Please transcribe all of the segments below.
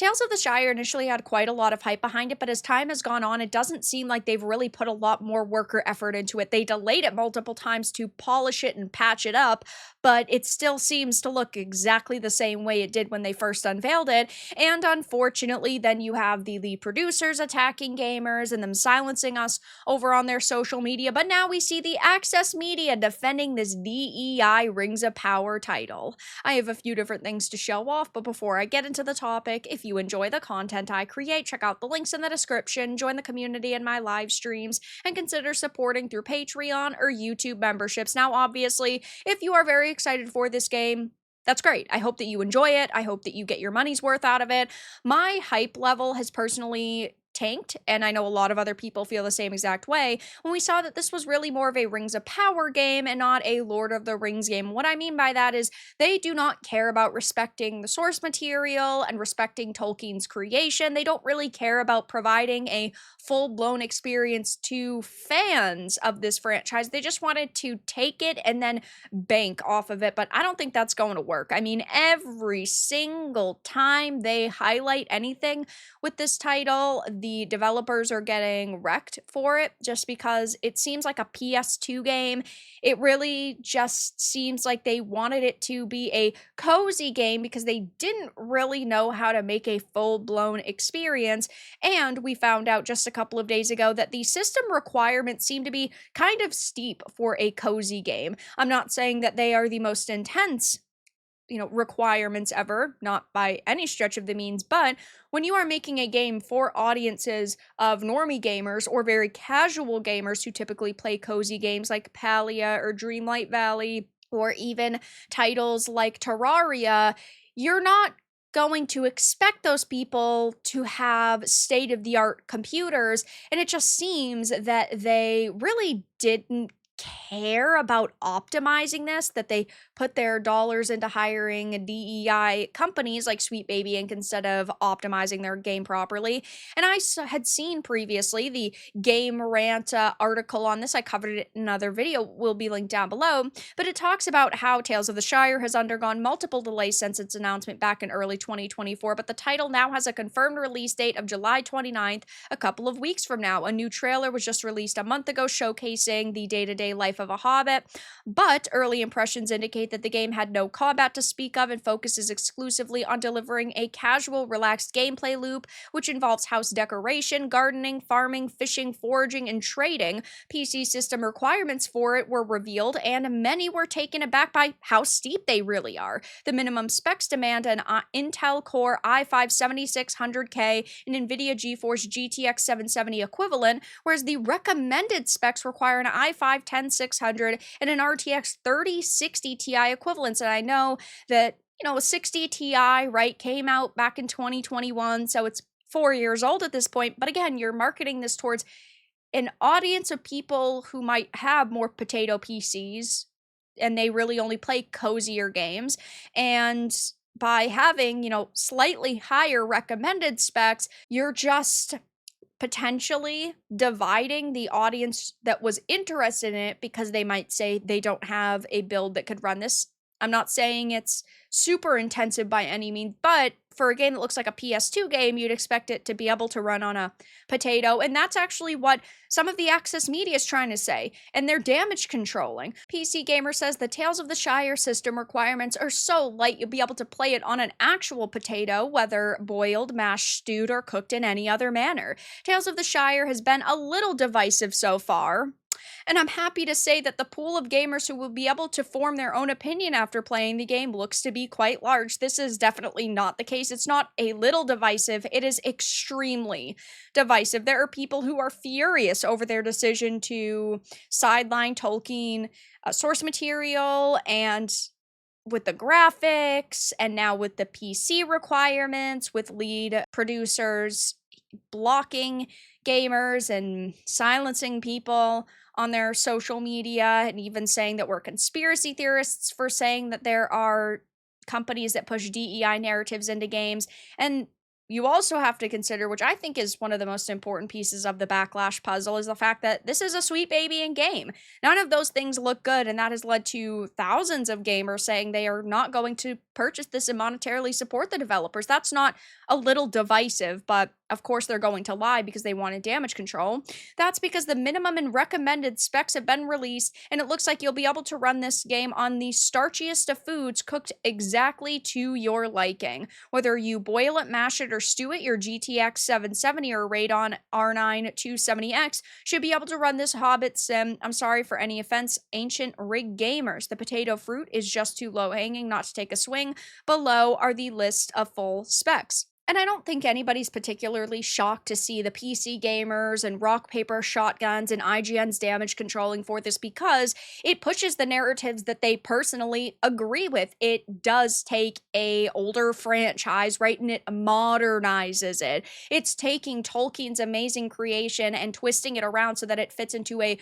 Tales of the Shire initially had quite a lot of hype behind it, but as time has gone on, it doesn't seem like they've really put a lot more work or effort into it. They delayed it multiple times to polish it and patch it up, but it still seems to look exactly the same way it did when they first unveiled it. And unfortunately, then you have the lead producers attacking gamers and them silencing us over on their social media. But now we see the Access Media defending this DEI Rings of Power title. I have a few different things to show off, but before I get into the topic, if you enjoy the content I create, check out the links in the description, join the community in my live streams, and consider supporting through Patreon or YouTube memberships. Now, obviously, if you are very excited for this game, that's great. I hope that you enjoy it. I hope that you get your money's worth out of it. My hype level has personally tanked, and I know a lot of other people feel the same exact way, when we saw that this was really more of a Rings of Power game and not a Lord of the Rings game. What I mean by that is they do not care about respecting the source material and respecting Tolkien's creation. They don't really care about providing a full-blown experience to fans of this franchise. They just wanted to take it and then bank off of it, but I don't think that's going to work. I mean, every single time they highlight anything with this title, the developers are getting wrecked for it just because it seems like a PS2 game. It really just seems like they wanted it to be a cozy game because they didn't really know how to make a full-blown experience. And we found out just a couple of days ago that the system requirements seem to be kind of steep for a cozy game. I'm not saying that they are the most intense requirements ever, not by any stretch of the means, but when you are making a game for audiences of normie gamers or very casual gamers who typically play cozy games like Palia or Dreamlight Valley, or even titles like Terraria, you're not going to expect those people to have state-of-the-art computers, and it just seems that they really didn't care about optimizing this, that they put their dollars into hiring DEI companies like Sweet Baby Inc. instead of optimizing their game properly. And I had seen previously the Game Rant article on this. I covered it in another video, will be linked down below, but it talks about how Tales of the Shire has undergone multiple delays since its announcement back in early 2024, but the title now has a confirmed release date of July 29th, a couple of weeks from now. A new trailer was just released a month ago showcasing the day-to-day life of a hobbit, but early impressions indicate that the game had no combat to speak of and focuses exclusively on delivering a casual, relaxed gameplay loop, which involves house decoration, gardening, farming, fishing, foraging, and trading. PC system requirements for it were revealed, and many were taken aback by how steep they really are. The minimum specs demand an Intel Core i5-7600K and NVIDIA GeForce GTX 770 equivalent, whereas the recommended specs require an i5-10600 and an RTX 3060 Ti equivalents. And I know that, a 60 Ti, right, came out back in 2021, so it's 4 years old at this point. But again, you're marketing this towards an audience of people who might have more potato PCs and they really only play cozier games. And by having, slightly higher recommended specs, you're just potentially dividing the audience that was interested in it because they might say they don't have a build that could run this. I'm not saying it's super intensive by any means, but for a game that looks like a PS2 game, you'd expect it to be able to run on a potato, and that's actually what some of the Access Media is trying to say, and they're damage controlling. PC Gamer says the Tales of the Shire system requirements are so light you'll be able to play it on an actual potato, whether boiled, mashed, stewed, or cooked in any other manner. Tales of the Shire has been a little divisive so far, and I'm happy to say that the pool of gamers who will be able to form their own opinion after playing the game looks to be quite large. This is definitely not the case. It's not a little divisive, it is extremely divisive. There are people who are furious over their decision to sideline Tolkien source material, and with the graphics, and now with the PC requirements, with lead producers blocking gamers and silencing people on their social media, and even saying that we're conspiracy theorists for saying that there are companies that push DEI narratives into games. And you also have to consider, which I think is one of the most important pieces of the Backlash puzzle, is the fact that this is a sweet babying game. None of those things look good, and that has led to thousands of gamers saying they are not going to purchase this and monetarily support the developers. That's not a little divisive, but of course they're going to lie because they wanted damage control. That's because the minimum and recommended specs have been released, and it looks like you'll be able to run this game on the starchiest of foods cooked exactly to your liking. Whether you boil it, mash it, or stew it, your GTX 770 or Radeon R9 270X should be able to run this Hobbit sim. I'm sorry for any offense, ancient rig gamers. The potato fruit is just too low hanging not to take a swing. Below are the list of full specs. And I don't think anybody's particularly shocked to see the PC gamers and rock, paper, shotguns and IGN's damage controlling for this, because it pushes the narratives that they personally agree with. It does take a older franchise, right, and it modernizes it. It's taking Tolkien's amazing creation and twisting it around so that it fits into a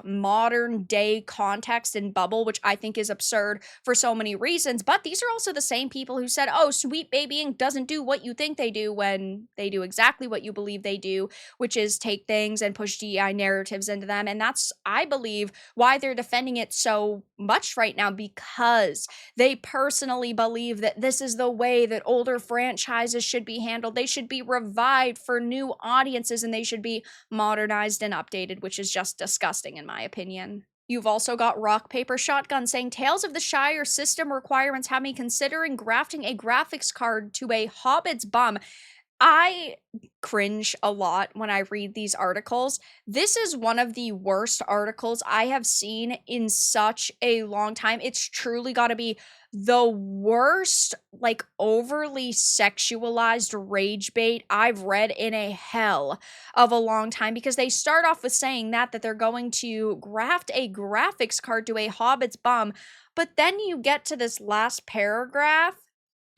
modern day context and bubble, which I think is absurd for so many reasons. But these are also the same people who said, oh, sweet babying doesn't do what you think they do, when they do exactly what you believe they do, which is take things and push DEI narratives into them. And that's, I believe, why they're defending it so much right now, because they personally believe that this is the way that older franchises should be handled. They should be revived for new audiences, and they should be modernized and updated, which is just disgusting in my opinion. You've also got Rock, Paper, Shotgun saying, Tales of the Shire system requirements have me considering grafting a graphics card to a Hobbit's bum. I cringe a lot when I read these articles. This is one of the worst articles I have seen in such a long time. It's truly got to be the worst, overly sexualized rage bait I've read in a hell of a long time, because they start off with saying that they're going to graft a graphics card to a Hobbit's bum, but then you get to this last paragraph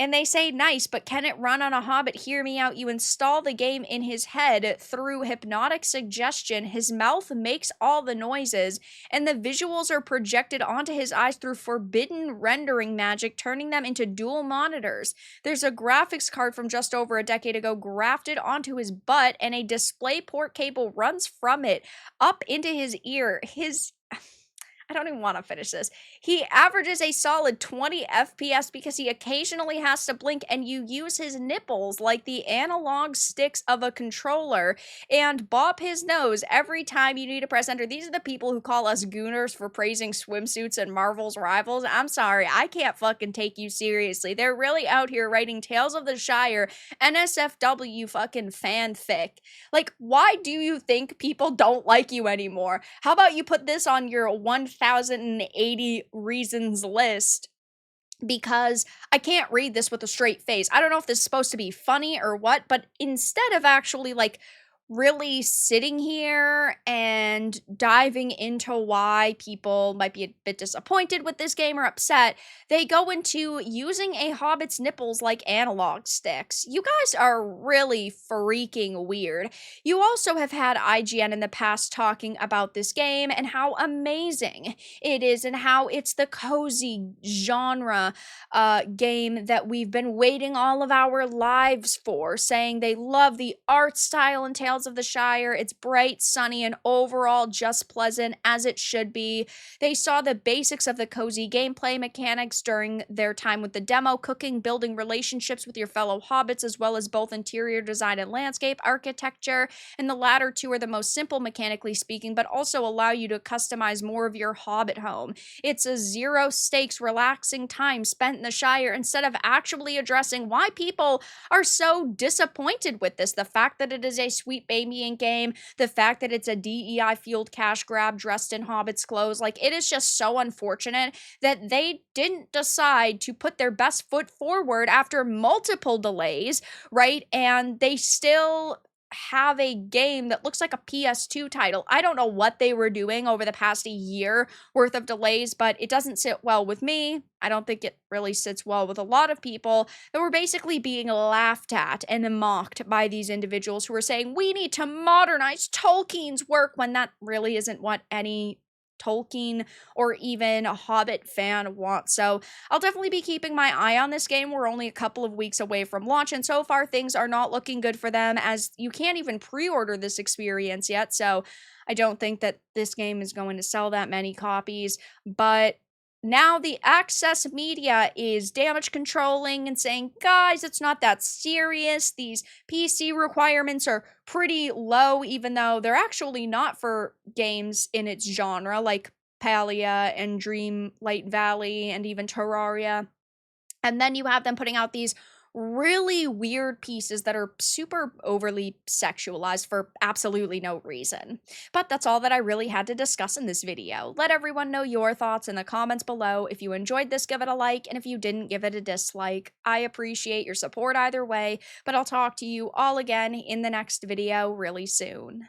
and they say, nice, but can it run on a Hobbit? Hear me out. You install the game in his head through hypnotic suggestion. His mouth makes all the noises, and the visuals are projected onto his eyes through forbidden rendering magic, turning them into dual monitors. There's a graphics card from just over a decade ago grafted onto his butt, and a display port cable runs from it up into his ear. I don't even want to finish this. He averages a solid 20 FPS because he occasionally has to blink, and you use his nipples like the analog sticks of a controller and bop his nose every time you need to press enter. These are the people who call us gooners for praising swimsuits and Marvel's rivals. I'm sorry, I can't fucking take you seriously. They're really out here writing Tales of the Shire NSFW fucking fanfic. Why do you think people don't like you anymore? How about you put this on your 1080 reasons list? Because I can't read this with a straight face. I don't know if this is supposed to be funny or what, but instead of actually really sitting here and diving into why people might be a bit disappointed with this game or upset, they go into using a Hobbit's nipples like analog sticks. You guys are really freaking weird. You also have had IGN in the past talking about this game and how amazing it is, and how it's the cozy genre game that we've been waiting all of our lives for, saying they love the art style and Tales of the Shire. It's bright, sunny, and overall just pleasant, as it should be. They saw the basics of the cozy gameplay mechanics during their time with the demo, cooking, building relationships with your fellow hobbits, as well as both interior design and landscape architecture, and the latter two are the most simple mechanically speaking, but also allow you to customize more of your hobbit home. It's a zero stakes, relaxing time spent in the Shire, instead of actually addressing why people are so disappointed with this. The fact that it is a sweet babying game, the fact that it's a DEI fueled cash grab dressed in hobbits clothes, it is just so unfortunate that they didn't decide to put their best foot forward after multiple delays, right? And they still have a game that looks like a PS2 title. I don't know what they were doing over the past year worth of delays, but it doesn't sit well with me. I don't think it really sits well with a lot of people that were basically being laughed at and mocked by these individuals who were saying, we need to modernize Tolkien's work, when that really isn't what any Tolkien or even a Hobbit fan wants. So I'll definitely be keeping my eye on this game. We're only a couple of weeks away from launch, and so far things are not looking good for them, as you can't even pre-order this experience yet. So I don't think that this game is going to sell that many copies. But now the access media is damage controlling and saying, guys, it's not that serious. These PC requirements are pretty low, even though they're actually not for games in its genre, like Palia and Dream Light Valley and even Terraria. And then you have them putting out these really weird pieces that are super overly sexualized for absolutely no reason. But that's all that I really had to discuss in this video. Let everyone know your thoughts in the comments below. If you enjoyed this, give it a like, and if you didn't, give it a dislike. I appreciate your support either way, but I'll talk to you all again in the next video really soon.